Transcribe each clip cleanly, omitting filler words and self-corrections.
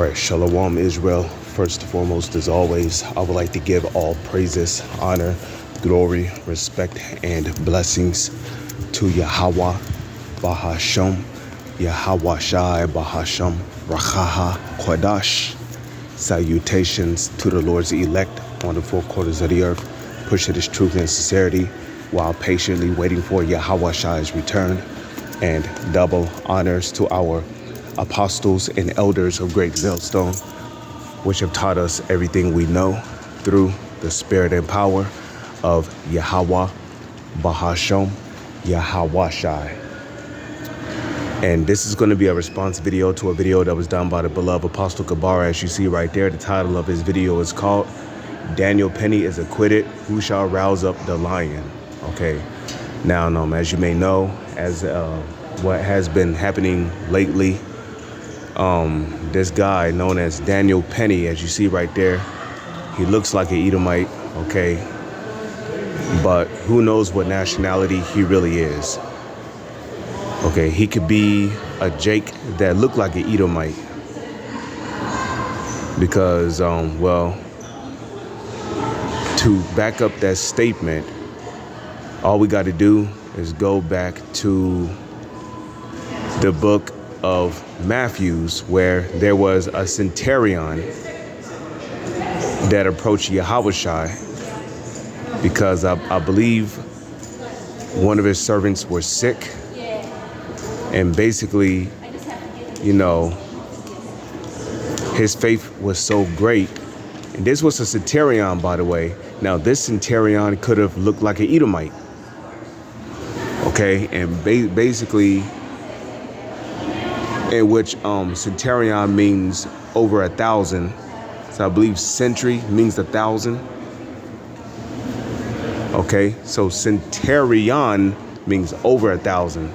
right, Shalom Israel. First and foremost, as always, I would like to give all praises, honor, glory, respect, and blessings to Yahweh, Bahasham, Yahweh Shai, Bahasham, Rachaha, Kwadash. Salutations to the Lord's elect on the four quarters of the earth, pushing His truth and sincerity while patiently waiting for Yahweh Shai's return. And double honors to our apostles and elders of Great Zealstone, which have taught us everything we know through the spirit and power of Yahweh, Bahasham, Yahweh Shai. And this is going to be a response video to a video that was done by the beloved Apostle Kabara. As you see right there, the title of his video is called Daniel Penny is Acquitted, Who Shall Rouse Up the Lion? Okay. Now, as you may know, as what has been happening lately, this guy known as Daniel Penny, as you see right there, he looks like an Edomite, okay, but who knows what nationality he really is. Okay, he could be a Jake that looked like an Edomite because, well, to back up that statement, all we got to do is go back to the book of Matthews, where there was a centurion that approached Yahushua because I believe one of his servants was sick. And basically, his faith was so great. And this was a centurion, by the way. Now, this centurion could have looked like an Edomite. Okay, and basically, in which centurion means over 1,000. So I believe century means 1,000. Okay, so centurion means over 1,000.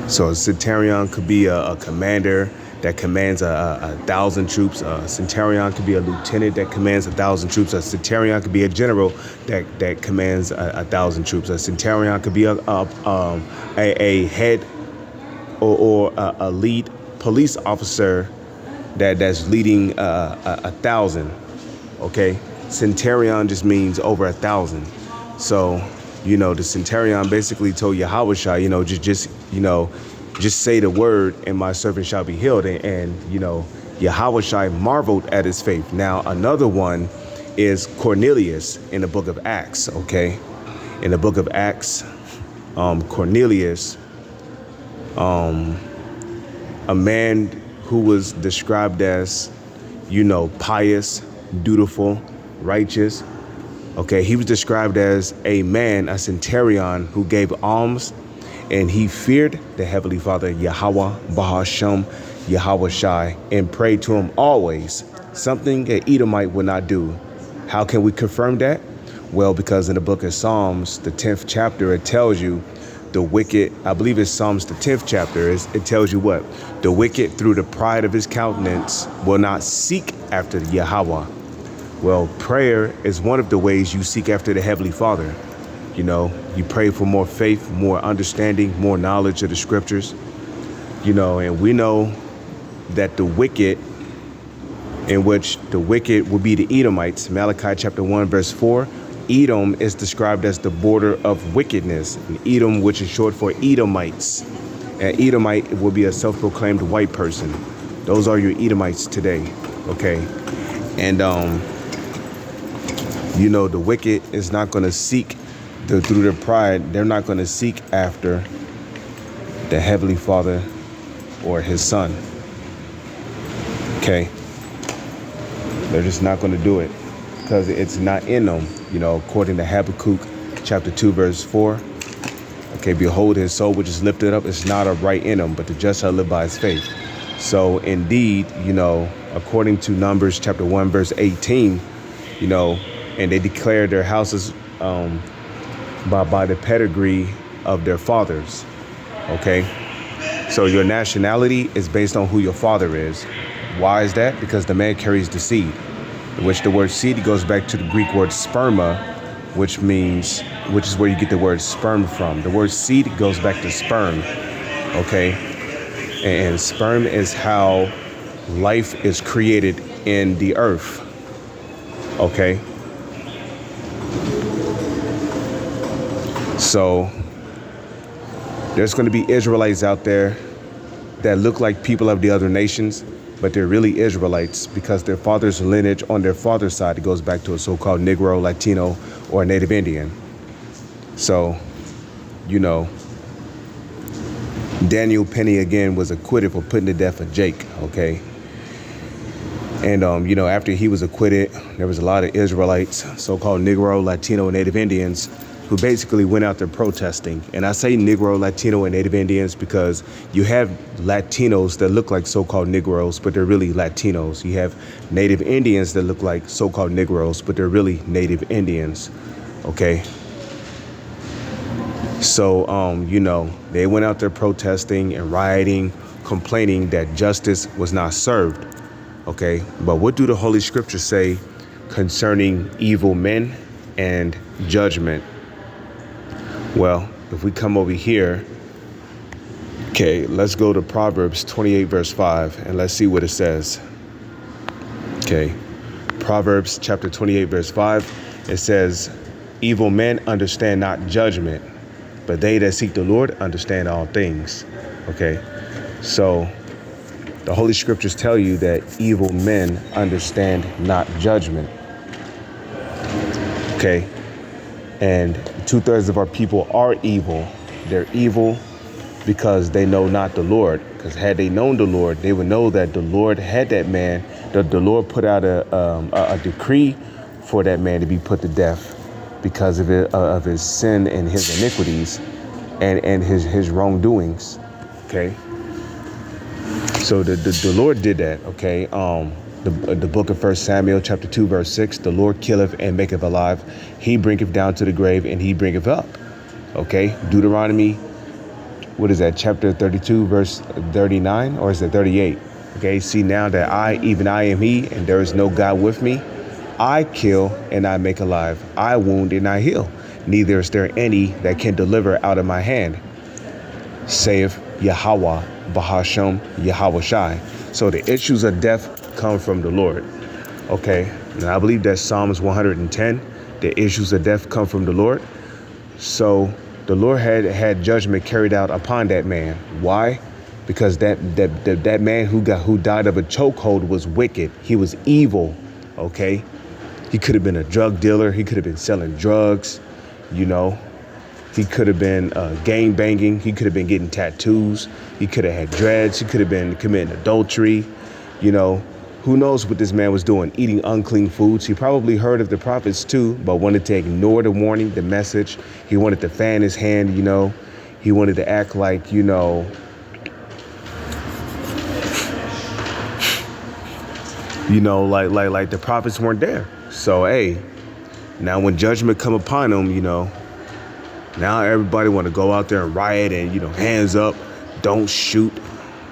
So a centurion could be a commander that commands 1,000 troops. A centurion could be a lieutenant that commands 1,000 troops. A centurion could be a general that commands 1,000 troops. A centurion could be a head or a lead police officer that's leading 1,000. Okay, centurion just means over 1,000. So the centurion basically told Yahushua, just say the word and my servant shall be healed. And Yahushua marveled at his faith. Now, another one is Cornelius in the book of Acts. Okay, in the book of Acts, Cornelius, a man who was described as, pious, dutiful, righteous. Okay, he was described as a man, a centurion who gave alms, and he feared the Heavenly Father, Yahweh, Bahasham, Yahweh Shai, and prayed to him always, something an Edomite would not do. How can we confirm that? Well, because in the book of Psalms, the 10th chapter, it tells you the wicked, I believe it's Psalms, the 10th chapter, it tells you what? The wicked, through the pride of his countenance, will not seek after Yahweh. Well, prayer is one of the ways you seek after the Heavenly Father. You pray for more faith, more understanding, more knowledge of the scriptures. And we know that the wicked, in which the wicked will be the Edomites, Malachi chapter 1, verse 4, Edom is described as the border of wickedness. And Edom, which is short for Edomites. An Edomite will be a self-proclaimed white person. Those are your Edomites today. Okay. And, the wicked is not going to seek through their pride. They're not going to seek after the Heavenly Father or his son. Okay. They're just not going to do it because it's not in them. According to Habakkuk chapter 2, verse 4. Okay. Behold, his soul which is lifted up is not upright in him, but the just shall live by his faith. So indeed, according to Numbers chapter 1, verse 18, and they declare their houses by the pedigree of their fathers. Okay, so your nationality is based on who your father is. Why is that? Because the man carries the seed, which the word seed goes back to the Greek word sperma, which is where you get the word sperm from. The word seed goes back to sperm. Okay, And sperm is how life is created in the earth. Okay. So there's going to be Israelites out there that look like people of the other nations, but they're really Israelites because their father's lineage on their father's side, it goes back to a so-called Negro, Latino, or Native Indian. So, you know, Daniel Penny again was acquitted for putting to death of Jake, okay? And, you know, after he was acquitted, there was a lot of Israelites, so-called Negro, Latino, and Native Indians, who basically went out there protesting. And I say Negro, Latino, and Native Indians because you have Latinos that look like so-called Negroes, but they're really Latinos. You have Native Indians that look like so-called Negroes, but they're really Native Indians, okay? So, you know, they went out there protesting and rioting, complaining that justice was not served, okay? But what do the Holy Scriptures say concerning evil men and judgment? Well, if we come over here, okay, let's go to Proverbs 28, verse 5, and let's see what it says. Okay, Proverbs chapter 28, verse 5, it says, evil men understand not judgment, but they that seek the Lord understand all things. Okay, so the Holy Scriptures tell you that evil men understand not judgment. Okay, and 2/3 of our people are evil. They're evil because they know not the Lord. Because had they known the Lord, they would know that the Lord had that man, that the Lord put out a decree for that man to be put to death because of his sin and his iniquities and his wrongdoings. Okay. So the Lord did that. Okay. The book of 1 Samuel chapter 2, verse 6, the Lord killeth and maketh alive. He bringeth down to the grave and he bringeth up. Okay. Deuteronomy, what is that? Chapter 32, verse 39, or is it 38? Okay. See now that even I am he, and there is no God with me. I kill and I make alive. I wound and I heal. Neither is there any that can deliver out of my hand, saith Yahweh, Bahashem, Yahweh Shai. So the issues of death come from the Lord. Okay. And I believe that's Psalms 110. The issues of death come from the Lord. So the Lord had judgment carried out upon that man. Why? Because that man who died of a chokehold was wicked. He was evil. Okay. He could have been a drug dealer. He could have been selling drugs. You know, he could have been gang banging. He could have been getting tattoos. He could have had dreads. He could have been committing adultery. You know, who knows what this man was doing, eating unclean foods. He probably heard of the prophets too, but wanted to ignore the warning, the message. He wanted to fan his hand, you know. He wanted to act like, you know, like the prophets weren't there. So, hey, now when judgment come upon him, you know, now everybody want to go out there and riot and, you know, hands up, don't shoot,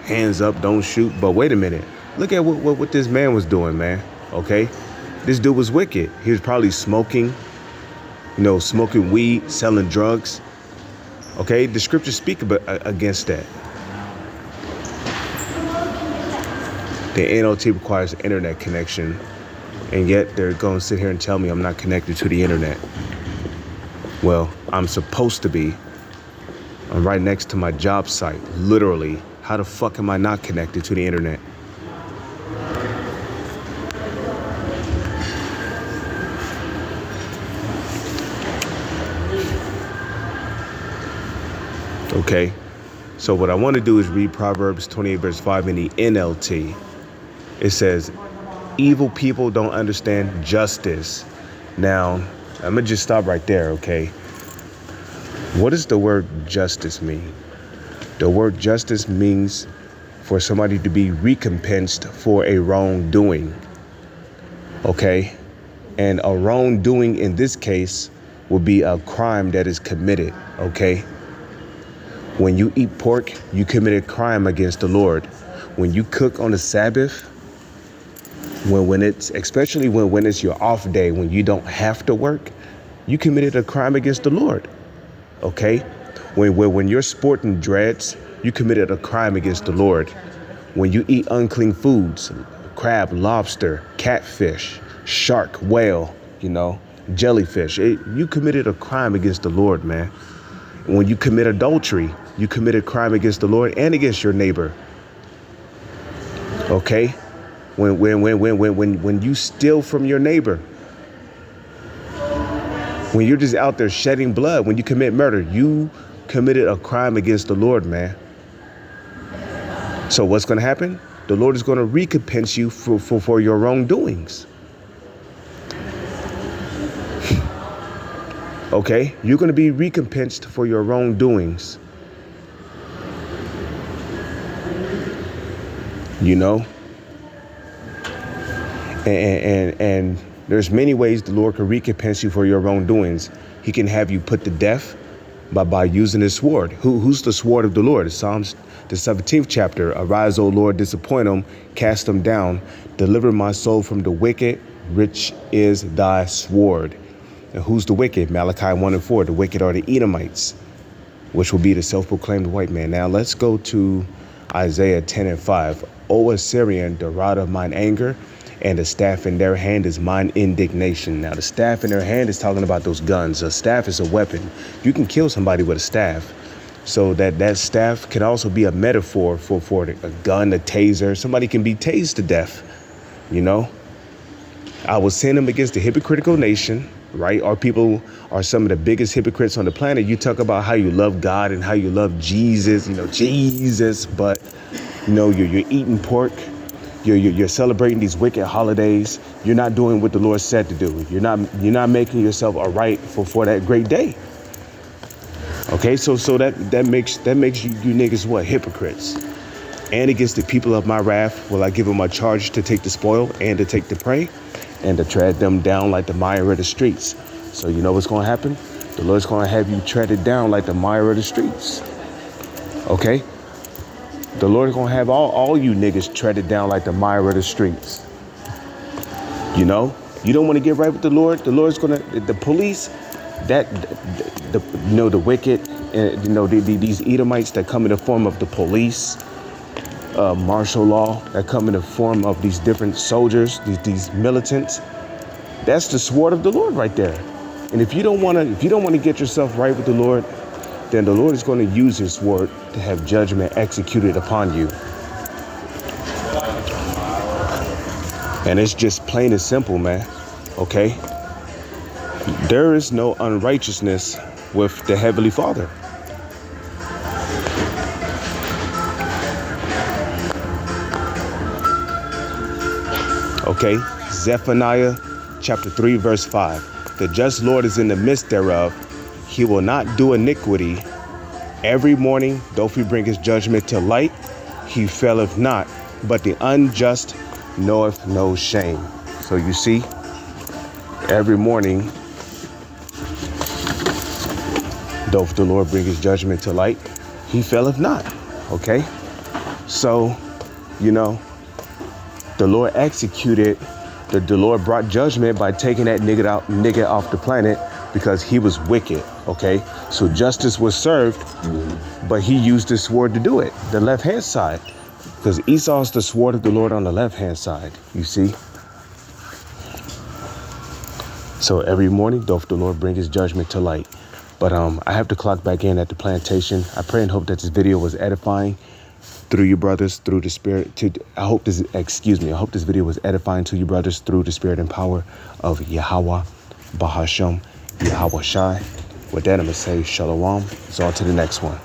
hands up, don't shoot. But wait a minute. Look at what this man was doing, man. Okay. This dude was wicked. He was probably smoking, you know, smoking weed, selling drugs. Okay. The scriptures speak against that. The NLT requires internet connection. And yet they're going to sit here and tell me I'm not connected to the internet. Well, I'm supposed to be. I'm right next to my job site. Literally. How the fuck am I not connected to the internet? Okay, so what I want to do is read Proverbs 28, verse 5 in the NLT. It says, evil people don't understand justice. Now, I'm going to just stop right there, okay? What does the word justice mean? The word justice means for somebody to be recompensed for a wrongdoing, okay? And a wrongdoing in this case will be a crime that is committed, okay? When you eat pork, you commit a crime against the Lord. When you cook on the Sabbath, when it's, especially when it's your off day, when you don't have to work, you committed a crime against the Lord. Okay? When you're sporting dreads, you committed a crime against the Lord. When you eat unclean foods, crab, lobster, catfish, shark, whale, jellyfish, you committed a crime against the Lord, man. When you commit adultery, you commit a crime against the Lord and against your neighbor. Okay? When you steal from your neighbor, when you're just out there shedding blood, when you commit murder, you committed a crime against the Lord, man. So what's going to happen? The Lord is going to recompense you for your wrongdoings. Okay? You're going to be recompensed for your wrongdoings. And there's many ways the Lord can recompense you for your wrongdoings. He can have you put to death by using his sword. Who's the sword of the Lord? It's Psalms, the 17th chapter. Arise, O Lord, disappoint them, cast them down. Deliver my soul from the wicked. Rich is thy sword. And who's the wicked? Malachi 1 and 4. The wicked are the Edomites, which will be the self-proclaimed white man. Now let's go to Isaiah 10 and 5. O Assyrian, the rod of mine anger, and the staff in their hand is mine indignation. Now, the staff in their hand is talking about those guns. A staff is a weapon. You can kill somebody with a staff. So that staff can also be a metaphor for a gun, a taser. Somebody can be tased to death, I will send them against the hypocritical nation, right? Our people are some of the biggest hypocrites on the planet. You talk about how you love God and how you love Jesus, Jesus, but, you're eating pork. You're celebrating these wicked holidays. You're not doing what the Lord said to do. You're not making yourself a right for that great day. Okay, so that makes you niggas what? Hypocrites. And against the people of my wrath will I give them a charge to take the spoil and to take the prey and to tread them down like the mire of the streets. So you know what's going to happen? The Lord's going to have you treaded down like the mire of the streets. Okay? The Lord is going to have all you niggas treaded down like the mire of the streets. You don't want to get right with the Lord. The Lord's going to, the police, the wicked, these Edomites that come in the form of the police, martial law that come in the form of these different soldiers, these militants. That's the sword of the Lord right there. And if you don't want to get yourself right with the Lord, then the Lord is going to use his sword to have judgment executed upon you. And it's just plain and simple, man. Okay? There is no unrighteousness with the Heavenly Father. Okay? Zephaniah chapter 3, verse 5. The just Lord is in the midst thereof. He will not do iniquity. Every morning doth he bring his judgment to light. He faileth not, but the unjust knoweth no shame. So you see, every morning doth the Lord bring his judgment to light. He faileth not. Okay? So, the Lord executed, the Lord brought judgment by taking that nigga off the planet because he was wicked. Okay? So justice was served, but he used his sword to do it, the left-hand side. Because Esau's the sword of the Lord on the left-hand side, you see? So every morning doth the Lord bring his judgment to light. But I have to clock back in at the plantation. I pray and hope that this video was edifying through you brothers, through the spirit. I hope this video was edifying to you brothers through the spirit and power of Yahweh, Bahashem, Yahweh Shai. With that, I'm going to say shalom. It's on to the next one.